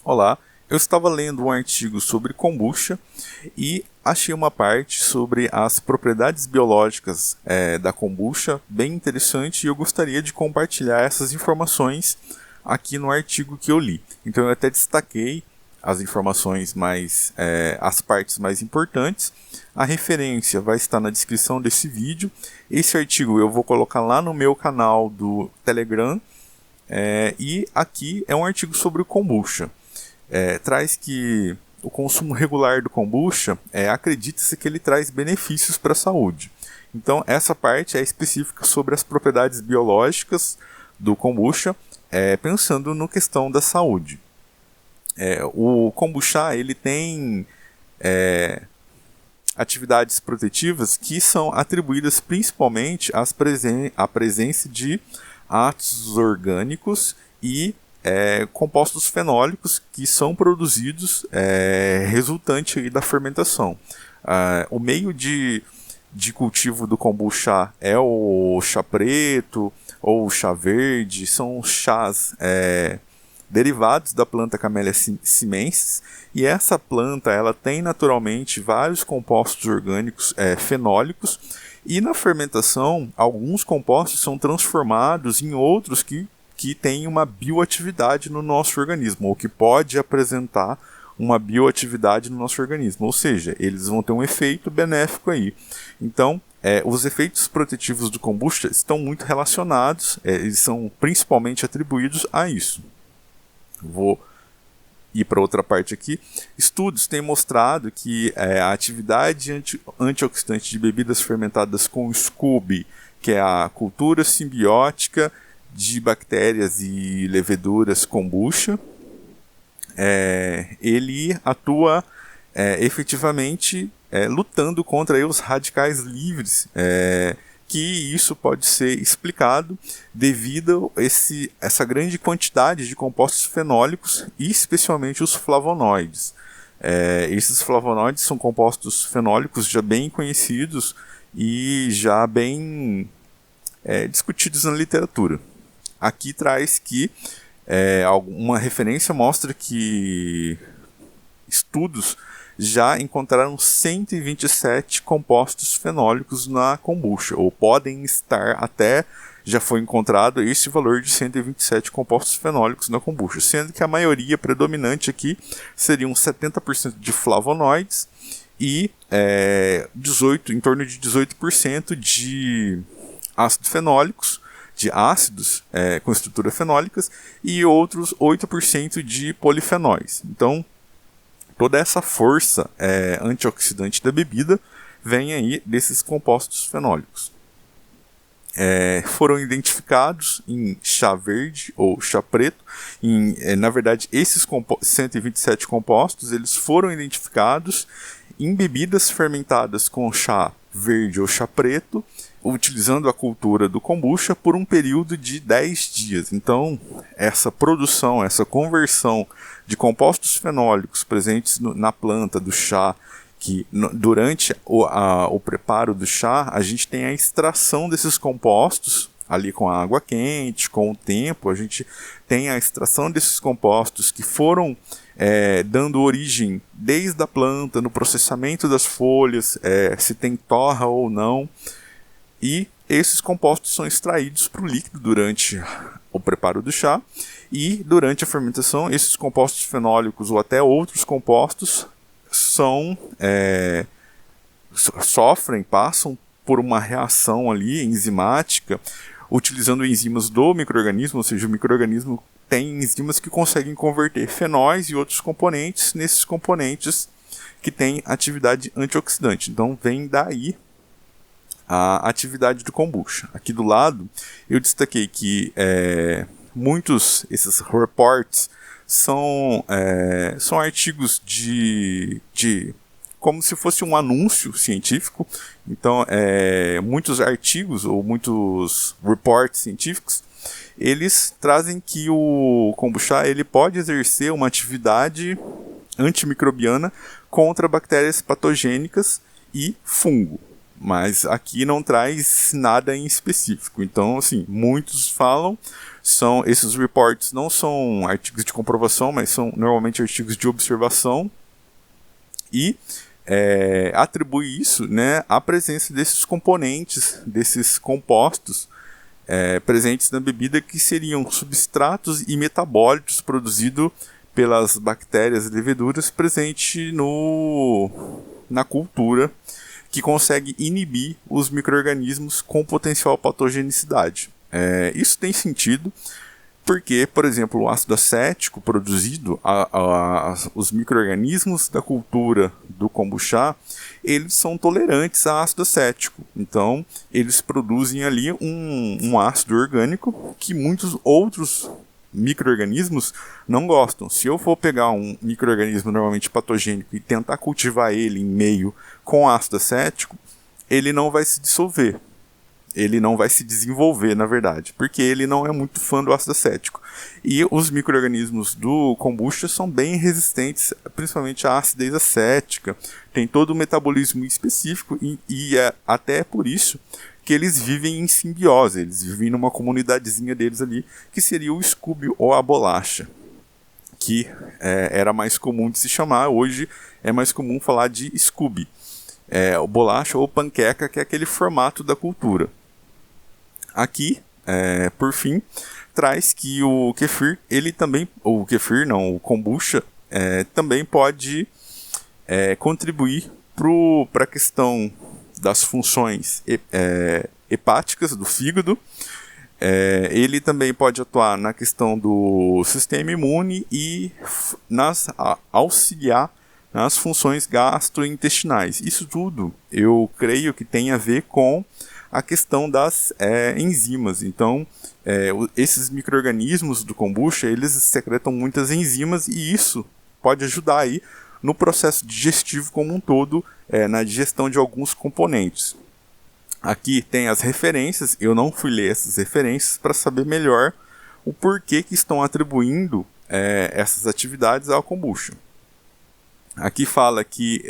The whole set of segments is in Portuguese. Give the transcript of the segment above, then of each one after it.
Olá, eu estava lendo um artigo sobre kombucha e achei uma parte sobre as propriedades biológicas da kombucha bem interessante e eu gostaria de compartilhar essas informações aqui no artigo que eu li. Então eu até destaquei as informações as partes mais importantes. A referência vai estar na descrição desse vídeo. Esse artigo eu vou colocar lá no meu canal do Telegram. E aqui é um artigo sobre o kombucha. Traz que o consumo regular do kombucha, acredita-se que ele traz benefícios para a saúde. Então essa parte é específica sobre as propriedades biológicas do kombucha, pensando na questão da saúde. O kombucha ele tem atividades protetivas que são atribuídas principalmente à presença de ácidos orgânicos e compostos fenólicos que são produzidos resultante aí da fermentação. O meio de cultivo do kombucha é o chá preto ou o chá verde, são chás derivados da planta Camellia sinensis, e essa planta ela tem naturalmente vários compostos orgânicos fenólicos, e na fermentação alguns compostos são transformados em outros que têm uma bioatividade no nosso organismo, ou que pode apresentar uma bioatividade no nosso organismo, ou seja, eles vão ter um efeito benéfico aí. Então, os efeitos protetivos do kombucha estão muito relacionados, eles são principalmente atribuídos a isso. Vou ir para outra parte aqui. Estudos têm mostrado que a atividade antioxidante de bebidas fermentadas com SCOBY, que é a cultura simbiótica de bactérias e leveduras kombucha, ele atua efetivamente lutando contra os radicais livres, que isso pode ser explicado devido a essa grande quantidade de compostos fenólicos e especialmente os flavonoides. Esses flavonoides são compostos fenólicos já bem conhecidos e já bem discutidos na literatura. Aqui traz que uma referência mostra que estudos já encontraram 127 compostos fenólicos na kombucha, ou podem estar já foi encontrado esse valor de 127 compostos fenólicos na kombucha, sendo que a maioria predominante aqui seriam 70% de flavonoides e em torno de 18% de ácidos fenólicos, de ácidos com estrutura fenólicas, e outros 8% de polifenóis. Então, toda essa força antioxidante da bebida vem aí desses compostos fenólicos. Foram identificados em chá verde ou chá preto. Na verdade, esses 127 compostos eles foram identificados em bebidas fermentadas com chá verde ou chá preto, utilizando a cultura do kombucha por um período de 10 dias. Então, essa produção, essa conversão de compostos fenólicos presentes na planta do chá, que durante o preparo do chá, a gente tem a extração desses compostos, ali com a água quente, com o tempo, a gente tem a extração desses compostos que foram dando origem desde a planta, no processamento das folhas, se tem torra ou não, e esses compostos são extraídos para o líquido durante o preparo do chá, e durante a fermentação esses compostos fenólicos ou até outros compostos passam por uma reação ali enzimática, utilizando enzimas do micro-organismo, ou seja, o micro-organismo tem enzimas que conseguem converter fenóis e outros componentes nesses componentes que têm atividade antioxidante. Então vem daí a atividade do kombucha. Aqui do lado eu destaquei que muitos esses reports são artigos de como se fosse um anúncio científico. Então muitos artigos ou muitos reports científicos eles trazem que o kombucha ele pode exercer uma atividade antimicrobiana contra bactérias patogênicas e fungo. mas aqui não traz nada em específico. Então, assim, muitos falam, esses reports não são artigos de comprovação, mas são normalmente artigos de observação, e atribui isso, né, à presença desses componentes, desses compostos presentes na bebida, que seriam substratos e metabólitos produzidos pelas bactérias e leveduras presentes na cultura, que consegue inibir os micro-organismos com potencial patogenicidade. Isso tem sentido porque, por exemplo, o ácido acético produzido, os micro-organismos da cultura do kombucha, eles são tolerantes a ácido acético. Então, eles produzem ali um ácido orgânico que muitos outros micro-organismos não gostam. Se eu for pegar um micro-organismo normalmente patogênico e tentar cultivar ele em meio com ácido acético, ele não vai se dissolver. Ele não vai se desenvolver, na verdade, porque ele não é muito fã do ácido acético. E os micro-organismos do kombucha são bem resistentes, principalmente à acidez acética. Tem todo o metabolismo específico e é até por isso que eles vivem em simbiose. Eles vivem numa comunidadezinha deles ali, que seria o Scooby ou a bolacha, que era mais comum de se chamar. Hoje é mais comum falar de Scooby. O bolacha ou panqueca, que é aquele formato da cultura. Aqui, por fim, traz que o kefir, o kombucha, também pode contribuir para a questão das funções hepáticas do fígado. Ele também pode atuar na questão do sistema imune e auxiliar nas funções gastrointestinais. Isso tudo eu creio que tem a ver com a questão das enzimas. Então, esses micro-organismos do kombucha, eles secretam muitas enzimas, e isso pode ajudar aí no processo digestivo como um todo, na digestão de alguns componentes. Aqui tem as referências. Eu não fui ler essas referências para saber melhor o porquê que estão atribuindo essas atividades ao kombucha. Aqui fala que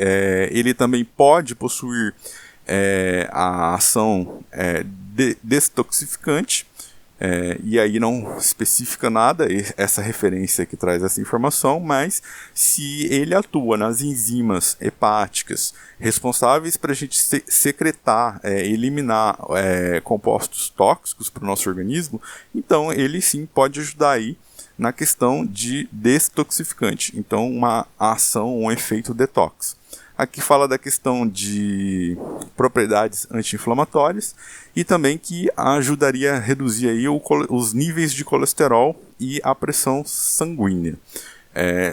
ele também pode possuir a ação destoxificante, e aí não especifica nada essa referência que traz essa informação, mas se ele atua nas enzimas hepáticas responsáveis para a gente secretar, eliminar compostos tóxicos para o nosso organismo, então ele sim pode ajudar aí na questão de destoxificante. Então, uma ação, um efeito detox. Aqui fala da questão de propriedades anti-inflamatórias e também que ajudaria a reduzir aí os níveis de colesterol e a pressão sanguínea.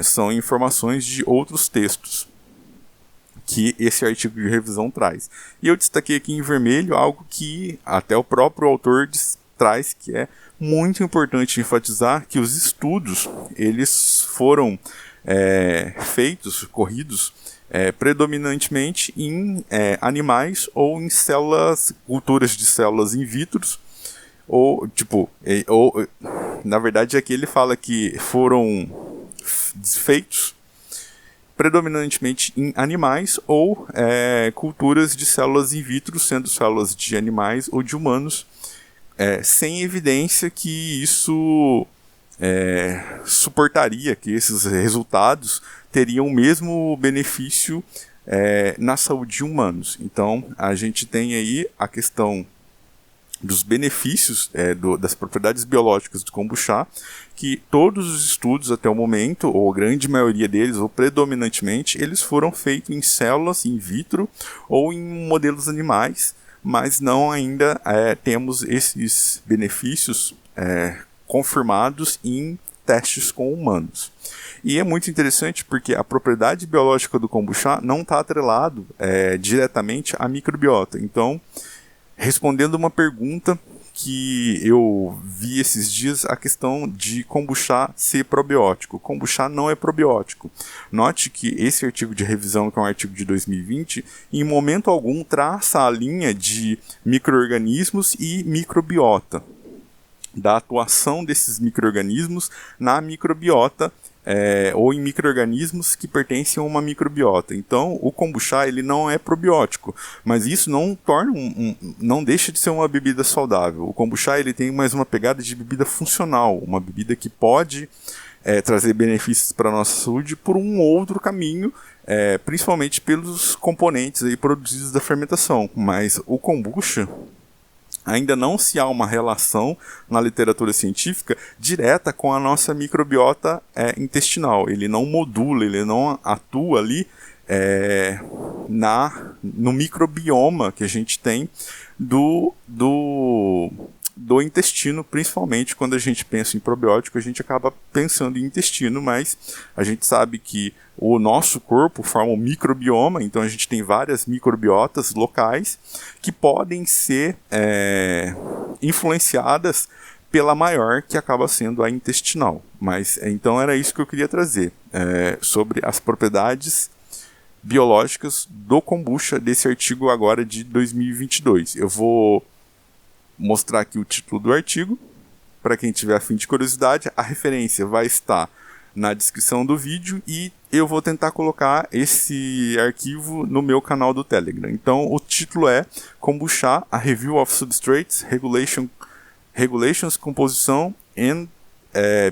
São informações de outros textos que esse artigo de revisão traz. E eu destaquei aqui em vermelho algo que até o próprio autor traz, que é muito importante enfatizar, que os estudos eles foram corridos predominantemente em animais ou em culturas de células in vitro, na verdade aqui ele fala que foram feitos predominantemente em animais ou culturas de células in vitro, sendo células de animais ou de humanos, sem evidência que isso suportaria, que esses resultados teriam o mesmo benefício na saúde de humanos. Então, a gente tem aí a questão dos benefícios das propriedades biológicas do kombucha, que todos os estudos até o momento, ou a grande maioria deles, ou predominantemente, eles foram feitos em células in vitro ou em modelos animais, mas não ainda temos esses benefícios confirmados em testes com humanos. E é muito interessante porque a propriedade biológica do kombucha não está atrelado diretamente à microbiota. Então, respondendo uma pergunta que eu vi esses dias, a questão de kombucha ser probiótico. Kombucha não é probiótico. Note que esse artigo de revisão, que é um artigo de 2020, em momento algum traça a linha de micro-organismos e microbiota, da atuação desses micro-organismos na microbiota ou em micro-organismos que pertencem a uma microbiota. Então, o kombucha ele não é probiótico, mas isso não torna não deixa de ser uma bebida saudável. O kombucha ele tem mais uma pegada de bebida funcional, uma bebida que pode trazer benefícios para a nossa saúde por um outro caminho, principalmente pelos componentes aí produzidos da fermentação. Mas o kombucha ainda não se há uma relação na literatura científica direta com a nossa microbiota intestinal. Ele não modula, ele não atua ali no microbioma que a gente tem do intestino, principalmente quando a gente pensa em probiótico, a gente acaba pensando em intestino, mas a gente sabe que o nosso corpo forma um microbioma, então a gente tem várias microbiotas locais que podem ser influenciadas pela maior, que acaba sendo a intestinal. Mas então era isso que eu queria trazer, sobre as propriedades biológicas do kombucha, desse artigo agora de 2022. Eu vou mostrar aqui o título do artigo, para quem tiver a fim de curiosidade. A referência vai estar na descrição do vídeo e eu vou tentar colocar esse arquivo no meu canal do Telegram. Então o título é Kombucha, a Review of Substrates, Regulations, Composition and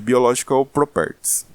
Biological Properties.